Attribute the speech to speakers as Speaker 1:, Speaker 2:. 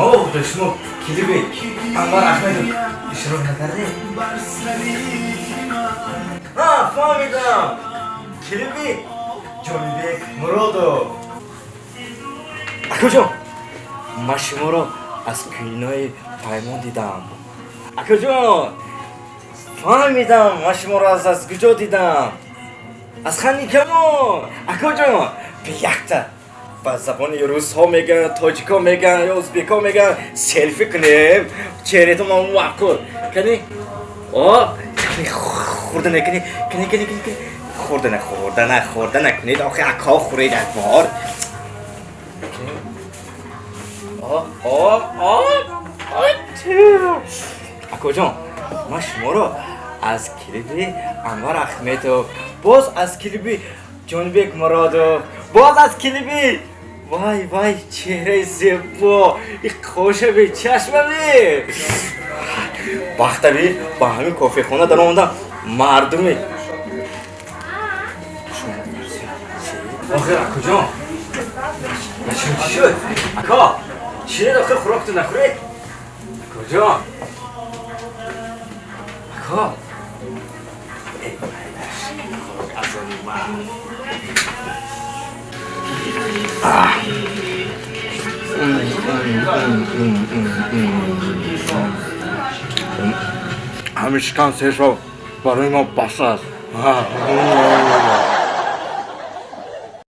Speaker 1: دشمو کلیبی انوار احمد شروع نکردی؟ فهمیدم کلیبی جانبیک مرادو اکو جان من شما را از فیلم‌های پیمان دیدم اکو جان فهمیدم من شما را از کجا دیدم از خانی کمون اکو جان بیاکتا با زبان روس ها میگن تاجیک ها میگن یا ازبیک ها میگن سلفی کنیم چهره تو ما موکل کنی خورده نکنی کنی خورده نکنید آخه اکا خورید از بار اکو جان من شما رو از کلیبی انوار احمدو باز از کلیبی جانبیک مرادو باز از کلیبی وای چهره زیبا این خوشه بی چشمه بی وقتا بی با همین کافی خونه در آمدم مردمی آخر اکو جان چی شد؟ اکا چیه داخل خوراکتو نخورید؟ اکا جان اکا همیشه کنسش رو برای ما بس است